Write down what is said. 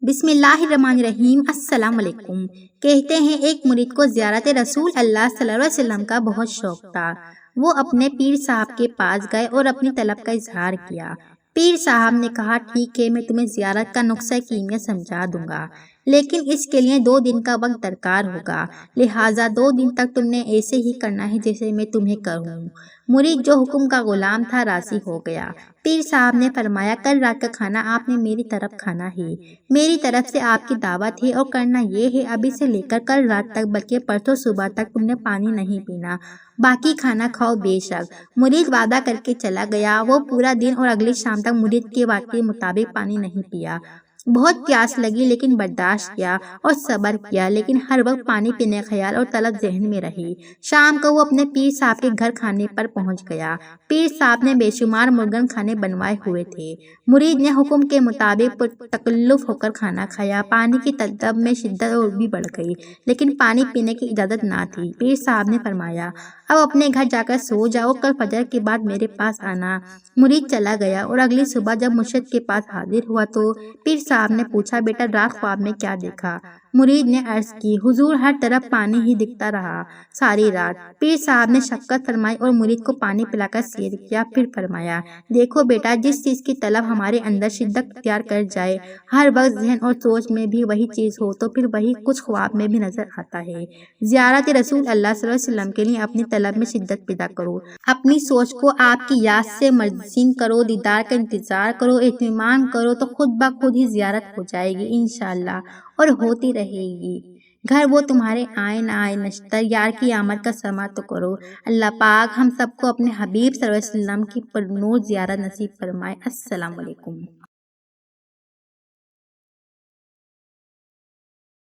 بسم اللہ الرحمن الرحیم۔ السلام علیکم۔ کہتے ہیں ایک مرید کو زیارت رسول اللہ صلی اللہ علیہ وسلم کا بہت شوق تھا۔ وہ اپنے پیر صاحب کے پاس گئے اور اپنی طلب کا اظہار کیا۔ پیر صاحب نے کہا ٹھیک ہے، میں تمہیں زیارت کا نقصہ کیمیا سمجھا دوں گا، لیکن اس کے لیے 2 دن کا وقت درکار ہوگا، لہٰذا 2 دن تک تم نے ایسے ہی کرنا ہے جیسے میں تمہیں کہوں۔ مرید جو حکم کا غلام تھا راضی ہو گیا۔ پیر صاحب نے فرمایا کل رات کا کھانا آپ نے میری طرف کھانا ہے، میری طرف سے آپ کی دعوت ہے، اور کرنا یہ ہے ابھی سے لے کر کل رات تک بلکہ پرسوں صبح تک تم نے پانی نہیں پینا، باقی کھانا کھاؤ بے شک۔ مرید وعدہ کر کے چلا گیا۔ وہ پورا دن اور اگلی شام تک مرید کے وعدے کے مطابق پانی نہیں پیا۔ بہت پیاس لگی لیکن برداشت کیا اور صبر کیا، لیکن ہر وقت پانی پینے کا خیال اور طلب ذہن میں رہی۔ شام کو وہ اپنے پیر صاحب کے گھر کھانے پر پہنچ گیا۔ پیر صاحب نے بے شمار مرغن کھانے بنوائے ہوئے تھے۔ مرید نے حکم کے مطابق تکلف ہو کر کھانا کھایا۔ پانی کی طلب میں شدت اور بھی بڑھ گئی، لیکن پانی پینے کی اجازت نہ تھی۔ پیر صاحب نے فرمایا اب اپنے گھر جا کر سو جاؤ، کل فجر کے بعد میرے پاس آنا۔ مرید چلا گیا اور اگلی صبح جب مرشد کے پاس حاضر ہوا تو پیر صاحب نے پوچھا بیٹا رات خواب میں کیا دیکھا؟ مرید نے عرض کی حضور ہر طرف پانی ہی دکھتا رہا ساری رات۔ پیر صاحب نے شفقت فرمائی اور مرید کو پانی پلا کر سیر کیا، پھر فرمایا دیکھو بیٹا جس چیز کی طلب ہمارے اندر شدت اختیار کر جائے، ہر وقت ذہن اور سوچ میں بھی وہی چیز ہو تو پھر وہی کچھ خواب میں بھی نظر آتا ہے۔ زیارت رسول اللہ صلی اللہ علیہ وسلم کے لیے اپنی طلب میں شدت پیدا کرو، اپنی سوچ کو آپ کی یاد سے مرزین کرو، دیدار کا انتظار کرو، اہتمام کرو تو خود بخود ہی زیارت ہو جائے گی انشاءاللہ، اور ہوتی رہے گی۔ گھر وہ تمہارے آئے نہ آئے نشتر، یار کی آمد کا سماع تو کرو۔ اللہ پاک ہم سب کو اپنے حبیب صلی اللہ علیہ وسلم کی پرنور زیارت نصیب فرمائے۔ السلام علیکم۔